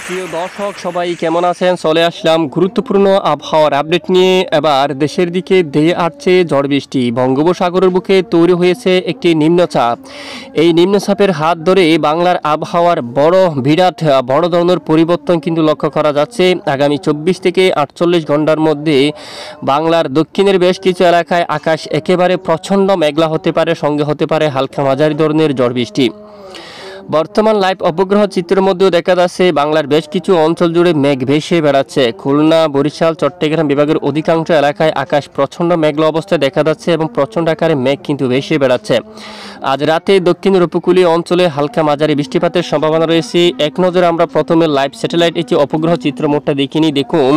প্রিয় দর্শক সবাই কেমন আছেন? চলে আসলাম গুরুত্বপূর্ণ আবহাওয়ার আপডেট নিয়ে। এবার দেশের দিকে ধেয়ে আসছে ঝড় বৃষ্টি। বঙ্গোপসাগরের বুকে তৈরি হয়েছে একটি নিম্নচাপ। এই নিম্নচাপের হাত ধরে বাংলার আবহাওয়ার বিরাট বড় ধরনের পরিবর্তন কিন্তু লক্ষ্য করা যাচ্ছে। আগামী 24 থেকে 48 ঘন্টার মধ্যে বাংলার দক্ষিণের বেশ কিছু এলাকায় আকাশ একেবারে প্রচণ্ড মেঘলা হতে পারে, সঙ্গে হতে পারে হালকা মাঝারি ধরনের ঝড় বৃষ্টি। বর্তমান লাইভ উপগ্রহ চিত্রের মধ্যেও দেখা যাচ্ছে বাংলার বেশ কিছু অঞ্চল জুড়ে মেঘ ভেসে বেড়াচ্ছে। খুলনা, বরিশাল, চট্টগ্রাম বিভাগের অধিকাংশ এলাকায় আকাশ প্রচণ্ড মেঘলা অবস্থায় দেখা যাচ্ছে এবং প্রচণ্ড আকারে মেঘ কিন্তু ভেসে বেড়াচ্ছে। আজ রাতে দক্ষিণের উপকূলীয় অঞ্চলে হালকা মাঝারি বৃষ্টিপাতের সম্ভাবনা রয়েছে। এক নজরে আমরা প্রথমে লাইভ স্যাটেলাইট একটি উপগ্রহ চিত্রমোটটা দেখিনি। দেখুন,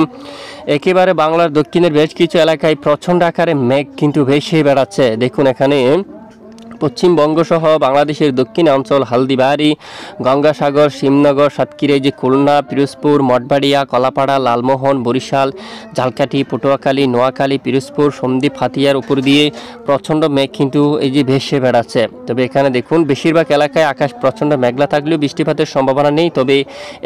একেবারে বাংলার দক্ষিণের বেশ কিছু এলাকায় প্রচণ্ড আকারে মেঘ কিন্তু ভেসে বেড়াচ্ছে। দেখুন, এখানে পশ্চিমবঙ্গ সহ বাংলাদেশের দক্ষিণ অঞ্চল হালদিবাড়ি, গঙ্গাসাগর, শিবনগর, সাতক্ষীরা, খুলনা, পিরোজপুর, মঠবাড়িয়া, কলাপাড়া, লালমোহন, বরিশাল, ঝালকাঠি, পটুয়াখালী, নোয়াখালী, পিরোজপুর, সন্দ্বীপ, হাতিয়ার উপর দিয়ে প্রচণ্ড মেঘ কিন্তু ভেসে বেড়াচ্ছে। তবে এখানে দেখুন, বেশিরভাগ এলাকায় আকাশ প্রচণ্ড মেঘলা থাকলেও বৃষ্টিপাতের সম্ভাবনা নেই। তবে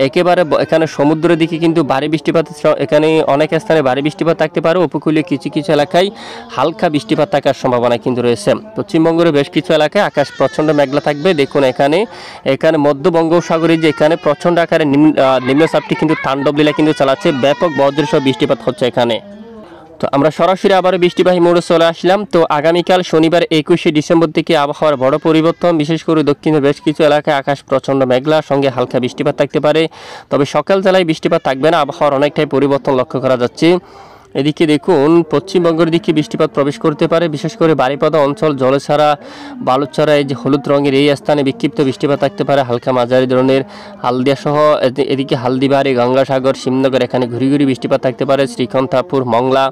একেবারে এখানে সমুদ্রের দিকে কিন্তু ভারী বৃষ্টিপাত, এখানে অনেক স্থানে ভারী বৃষ্টিপাত থাকতে পারে। উপকূলীয় কিছু কিছু এলাকায় হালকা বৃষ্টিপাত থাকার সম্ভাবনা কিন্তু রয়েছে। পশ্চিমবঙ্গের বেশ কিছু এলাকায় আকাশ প্রচণ্ড মেঘলা থাকবে। দেখুন, এখানে মধ্য বঙ্গোপসাগরে যে এখানে প্রচণ্ড আকারে নিম্নচাপটি কিন্তু তাণ্ডব লীলা কিন্তু চালাচ্ছে। ব্যাপক বজ্রসহ বৃষ্টিপাত হচ্ছে এখানে। তো আমরা সরাসরি আবারও বৃষ্টিবাহী মোড়ে চলে আসলাম। তো আগামীকাল শনিবার 21শে ডিসেম্বর থেকে আবহাওয়ার বড় পরিবর্তন। বিশেষ করে দক্ষিণের বেশ কিছু এলাকায় আকাশ প্রচণ্ড মেঘলা, সঙ্গে হালকা বৃষ্টিপাত থাকতে পারে। তবে সকাল জেলায় বৃষ্টিপাত থাকবে না। আবহাওয়ার অনেকটাই পরিবর্তন লক্ষ্য করা যাচ্ছে। এদিকে দেখুন, পশ্চিমবঙ্গের দিকে বৃষ্টিপাত প্রবেশ করতে পারে। বিশেষ করে বারিপদা অঞ্চল, জলছাড়া, বালুচড়া, এই যে হলুদ রঙের এই স্থানে বিক্ষিপ্ত বৃষ্টিপাত থাকতে পারে হালকা মাঝারি ধরনের। হালদিয়া সহ এদিকে হালদিবাড়ি, গঙ্গাসাগর, শিবনগর এখানে ঘুরি ঘুরি বৃষ্টিপাত থাকতে পারে। শ্রীকান্তাপুর, মংলা,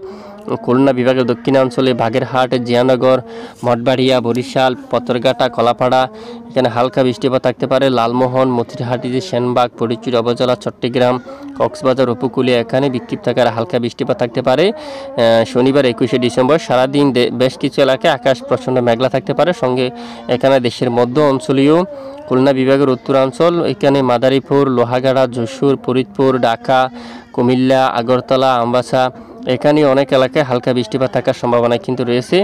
খুলনা বিভাগের দক্ষিণাঞ্চলে বাগেরহাট, জিয়ানগর, মঠবাড়িয়া, বরিশাল, পতরঘাটা, কলাপাড়া এখানে হালকা বৃষ্টিপাত থাকতে পারে। লালমোহন, মতিরহাটি, সেনবাগ, ফটিকছড়ি উপজেলা, চট্টগ্রাম, কক্সবাজার উপকূলে এখানে বিক্ষিপ্ত আকারে হালকা বৃষ্টিপাত থাকতে পারে। শনিবার 21শে ডিসেম্বর সারাদিন বেশ কিছু এলাকায় আকাশ প্রচণ্ড মেঘলা থাকতে পারে। সঙ্গে এখানে দেশের মধ্য অঞ্চলীয় খুলনা বিভাগের উত্তরাঞ্চল, এখানে মাদারীপুর, লোহাগাড়া, যশোর, ফরিদপুর, ঢাকা, কুমিল্লা, আগরতলা, আমবাসা এখানে অনেক এলাকায় হালকা বৃষ্টিপাত থাকার সম্ভাবনা কিন্তু রয়েছে।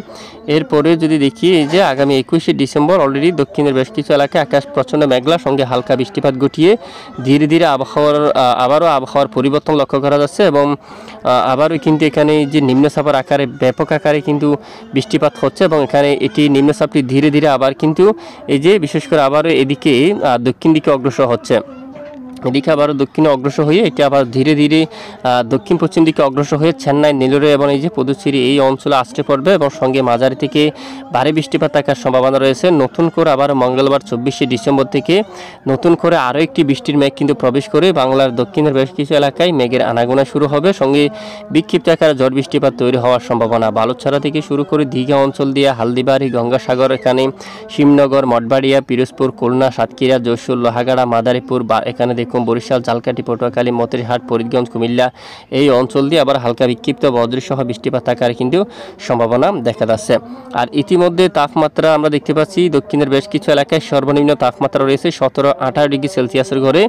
এরপরে যদি দেখি, এই যে আগামী 21শে ডিসেম্বর অলরেডি দক্ষিণের বেশ কিছু এলাকায় আকাশ প্রচণ্ড মেঘলা, সঙ্গে হালকা বৃষ্টিপাত ঘটিয়ে ধীরে ধীরে আবারও আবহাওয়ার পরিবর্তন লক্ষ্য করা যাচ্ছে। এবং আবারও কিন্তু এখানে যে নিম্নচাপের আকারে ব্যাপক আকারে কিন্তু বৃষ্টিপাত হচ্ছে। এবং এখানে এটি নিম্নচাপটি ধীরে ধীরে আবার কিন্তু এই যে বিশেষ করে আবারও এদিকে দক্ষিণ দিকে অগ্রসর হচ্ছে। এদিকে আবারও দক্ষিণে অগ্রসর হয়ে এটি আবার ধীরে ধীরে দক্ষিণ পশ্চিম দিকে অগ্রসর হয়ে চেন্নাই, নেলোরে এবং এই যে পুদুচেরি এই অঞ্চলে আসতে পড়বে এবং সঙ্গে মাঝারি থেকে ভারী বৃষ্টিপাত থাকার সম্ভাবনা রয়েছে। নতুন করে আবার মঙ্গলবার 24শে ডিসেম্বর থেকে নতুন করে আরও একটি বৃষ্টির মেঘ কিন্তু প্রবেশ করে বাংলার দক্ষিণের বেশ কিছু এলাকায় মেঘের আনাগোনা শুরু হবে। সঙ্গে বিক্ষিপ্ত আকারে ঝড় বৃষ্টিপাত তৈরি হওয়ার সম্ভাবনা। বালুচড়া থেকে শুরু করে দীঘা অঞ্চল দিয়ে হালদিবাড়ি, গঙ্গাসাগর, এখানে শিবনগর, মঠবাড়িয়া, পিরোজপুর, খুলনা, সাতক্ষীরা, যশোর, লোহাগাড়া, মাদারীপুর এখানে দেখুন বরিশাল, ঝালকাঠি, পটুয়াখালী, মতিরহাট, ফরিদগঞ্জ, কুমিল্লা এই অঞ্চল দিয়ে আবার হালকা বিক্ষিপ্ত বজ্রসহ বৃষ্টিপাত থাকার কিন্তু সম্ভাবনা দেখা যাচ্ছে। আর ইতিমধ্যে তাপমাত্রা আমরা দেখতে পাচ্ছি দক্ষিণের বেশ কিছু এলাকায় সর্বনিম্ন তাপমাত্রা রয়েছে 17-18 ডিগ্রি সেলসিয়াসের ঘরে,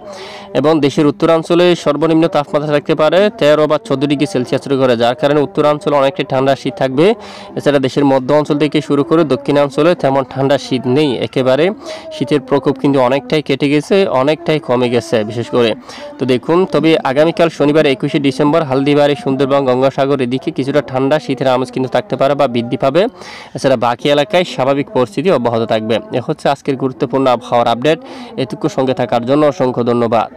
এবং দেশের উত্তরাঞ্চলে সর্বনিম্ন তাপমাত্রা থাকতে পারে 13 বা 14 ডিগ্রি সেলসিয়াসের ঘরে, যার কারণে উত্তরাঞ্চলে অনেকটাই ঠান্ডা শীত থাকবে। এছাড়া দেশের মধ্য অঞ্চল থেকে শুরু করে দক্ষিণাঞ্চলে তেমন ঠান্ডা শীত নেই। একেবারে শীতের প্রকোপ কিন্তু অনেকটাই কেটে গেছে, অনেকটাই কমে গেছে বিশেষ করে। তো দেখুন, তবে আগামীকাল শনিবার 21শে ডিসেম্বর হালদিবাড়ি, সুন্দরবন, গঙ্গাসাগর এদিকে কিছুটা ঠান্ডা শীতের আমেজ কিন্তু থাকতে পারে বা বৃদ্ধি পাবে। এছাড়া বাকি এলাকায় স্বাভাবিক পরিস্থিতি অব্যাহত থাকবে। এ হচ্ছে আজকের গুরুত্বপূর্ণ আবহাওয়ার আপডেট। এটুকু সঙ্গে থাকার জন্য অসংখ্য ধন্যবাদ।